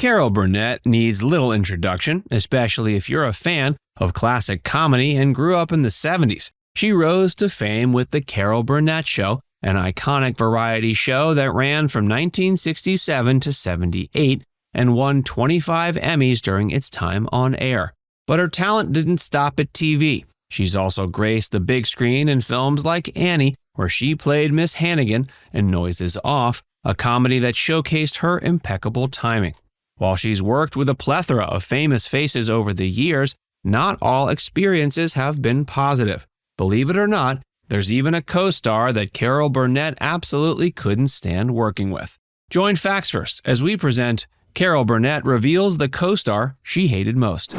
Carol Burnett needs little introduction, especially if you're a fan of classic comedy and grew up in the 70s. She rose to fame with The Carol Burnett Show, an iconic variety show that ran from 1967 to 78 and won 25 Emmys during its time on air. But her talent didn't stop at TV. She's also graced the big screen in films like Annie, where she played Miss Hannigan, and Noises Off, a comedy that showcased her impeccable timing. While she's worked with a plethora of famous faces over the years, not all experiences have been positive. Believe it or not, there's even a co-star that Carol Burnett absolutely couldn't stand working with. Join Facts First as we present Carol Burnett reveals the co-star she hated most.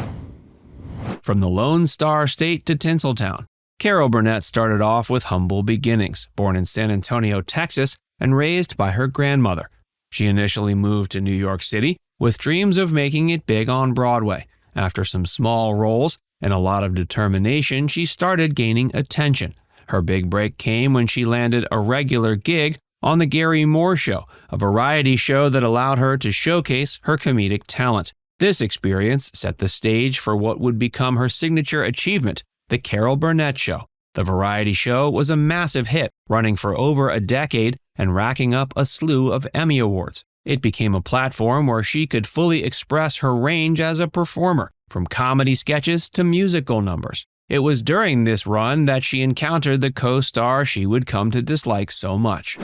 From the Lone Star State to Tinseltown, Carol Burnett started off with humble beginnings, born in San Antonio, Texas, and raised by her grandmother. She initially moved to New York City with dreams of making it big on Broadway. After some small roles and a lot of determination, she started gaining attention. Her big break came when she landed a regular gig on The Gary Moore Show, a variety show that allowed her to showcase her comedic talent. This experience set the stage for what would become her signature achievement, The Carol Burnett Show. The variety show was a massive hit, running for over a decade and racking up a slew of Emmy Awards. It became a platform where she could fully express her range as a performer, from comedy sketches to musical numbers. It was during this run that she encountered the co-star she would come to dislike so much.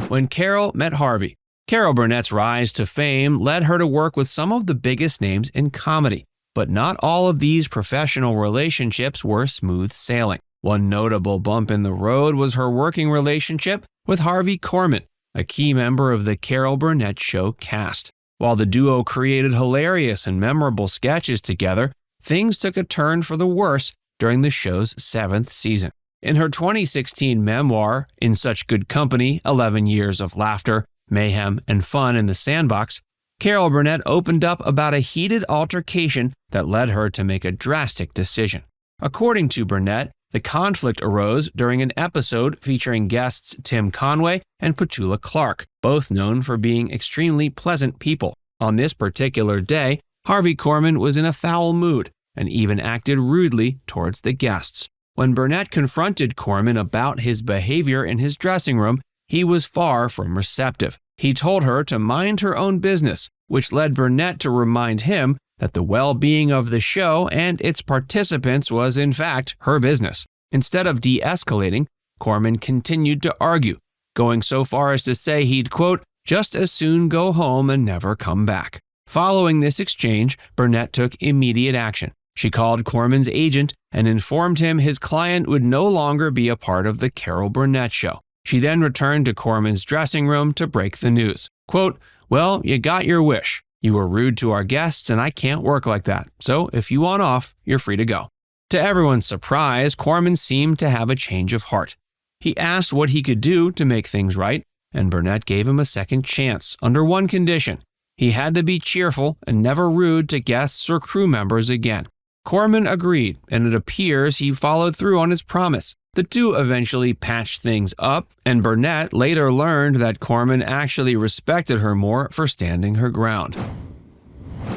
When Carol met Harvey, Carol Burnett's rise to fame led her to work with some of the biggest names in comedy. But not all of these professional relationships were smooth sailing. One notable bump in the road was her working relationship with Harvey Korman, a key member of the Carol Burnett Show cast. While the duo created hilarious and memorable sketches together, things took a turn for the worse during the show's 7th season. In her 2016 memoir, In Such Good Company, 11 Years of Laughter, Mayhem, and Fun in the Sandbox, Carol Burnett opened up about a heated altercation that led her to make a drastic decision. According to Burnett, the conflict arose during an episode featuring guests Tim Conway and Petula Clark, both known for being extremely pleasant people. On this particular day, Harvey Korman was in a foul mood and even acted rudely towards the guests. When Burnett confronted Korman about his behavior in his dressing room, he was far from receptive. He told her to mind her own business, which led Burnett to remind him that the well-being of the show and its participants was in fact her business. Instead of de-escalating, Korman continued to argue, going so far as to say he'd, quote, just as soon go home and never come back. Following this exchange, Burnett took immediate action. She called Korman's agent and informed him his client would no longer be a part of the Carol Burnett Show. She then returned to Korman's dressing room to break the news. Quote, well, you got your wish. You were rude to our guests and I can't work like that. So if you want off, you're free to go. To everyone's surprise, Korman seemed to have a change of heart. He asked what he could do to make things right, and Burnett gave him a second chance under one condition. He had to be cheerful and never rude to guests or crew members again. Korman agreed, and it appears he followed through on his promise. The two eventually patched things up, and Burnett later learned that Korman actually respected her more for standing her ground.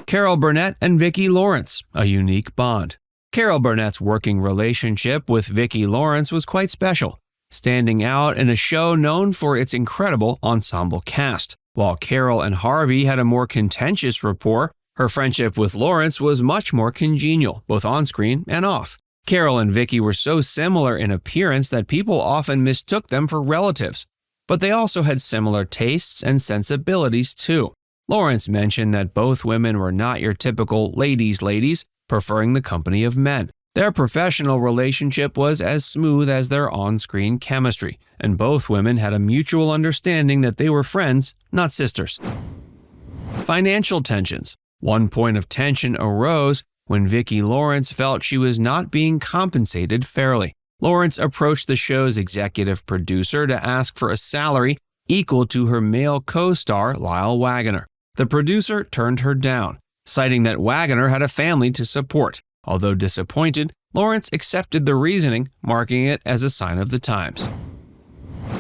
Carol Burnett and Vicki Lawrence, a unique bond. Carol Burnett's working relationship with Vicki Lawrence was quite special, standing out in a show known for its incredible ensemble cast. While Carol and Harvey had a more contentious rapport, her friendship with Lawrence was much more congenial, both on-screen and off. Carol and Vicki were so similar in appearance that people often mistook them for relatives, but they also had similar tastes and sensibilities too. Lawrence mentioned that both women were not your typical ladies, preferring the company of men. Their professional relationship was as smooth as their on-screen chemistry, and both women had a mutual understanding that they were friends, not sisters. Financial tensions. One point of tension arose when Vicki Lawrence felt she was not being compensated fairly. Lawrence approached the show's executive producer to ask for a salary equal to her male co-star Lyle Waggoner. The producer turned her down, citing that Waggoner had a family to support. Although disappointed, Lawrence accepted the reasoning, marking it as a sign of the times.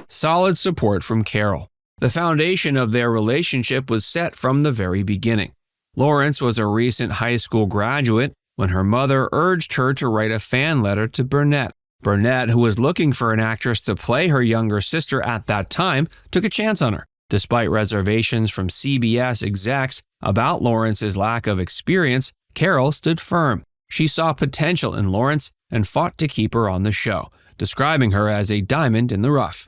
Solid support from Carol. The foundation of their relationship was set from the very beginning. Lawrence was a recent high school graduate when her mother urged her to write a fan letter to Burnett. Burnett, who was looking for an actress to play her younger sister at that time, took a chance on her. Despite reservations from CBS execs about Lawrence's lack of experience, Carol stood firm. She saw potential in Lawrence and fought to keep her on the show, describing her as a diamond in the rough.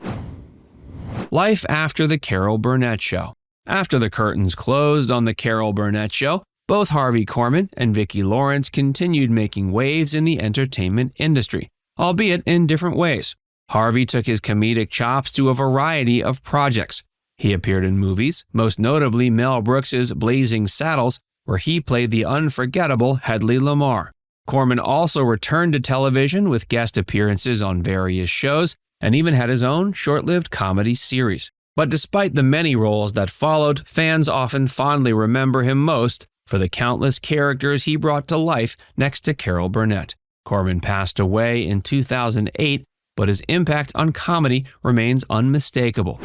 Life after the Carol Burnett Show. After the curtains closed on the Carol Burnett Show, both Harvey Korman and Vicki Lawrence continued making waves in the entertainment industry, albeit in different ways. Harvey took his comedic chops to a variety of projects. He appeared in movies, most notably Mel Brooks's Blazing Saddles, where he played the unforgettable Hedley Lamar. Korman also returned to television with guest appearances on various shows and even had his own short-lived comedy series. But despite the many roles that followed, fans often fondly remember him most for the countless characters he brought to life next to Carol Burnett. Korman passed away in 2008, but his impact on comedy remains unmistakable.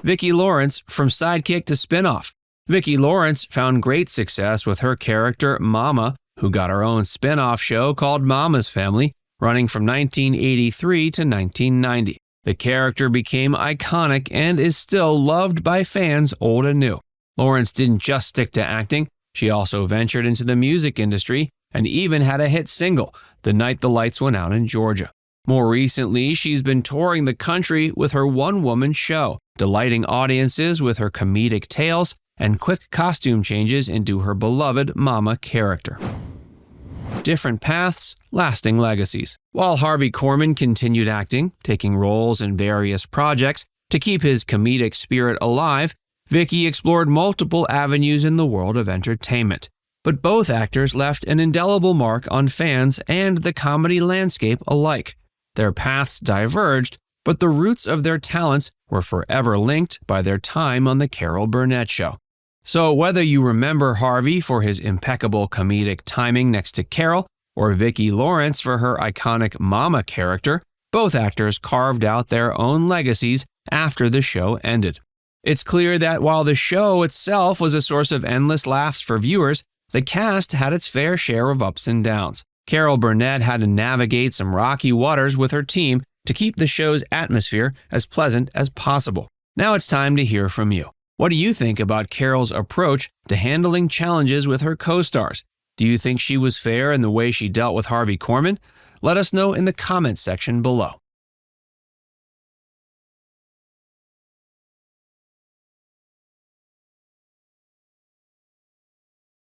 Vicki Lawrence, from Sidekick to Spinoff. Vicki Lawrence found great success with her character Mama, who got her own spin-off show called Mama's Family, running from 1983 to 1990. The character became iconic and is still loved by fans old and new. Lawrence didn't just stick to acting, she also ventured into the music industry and even had a hit single, The Night the Lights Went Out in Georgia. More recently, she's been touring the country with her one-woman show, delighting audiences with her comedic tales and quick costume changes into her beloved Mama character. Different paths, lasting legacies. While Harvey Korman continued acting, taking roles in various projects to keep his comedic spirit alive, Vicki explored multiple avenues in the world of entertainment. But both actors left an indelible mark on fans and the comedy landscape alike. Their paths diverged, but the roots of their talents were forever linked by their time on the Carol Burnett Show. So whether you remember Harvey for his impeccable comedic timing next to Carol, or Vicki Lawrence for her iconic Mama character, both actors carved out their own legacies after the show ended. It's clear that while the show itself was a source of endless laughs for viewers, the cast had its fair share of ups and downs. Carol Burnett had to navigate some rocky waters with her team to keep the show's atmosphere as pleasant as possible. Now it's time to hear from you. What do you think about Carol's approach to handling challenges with her co-stars? Do you think she was fair in the way she dealt with Harvey Korman? Let us know in the comments section below.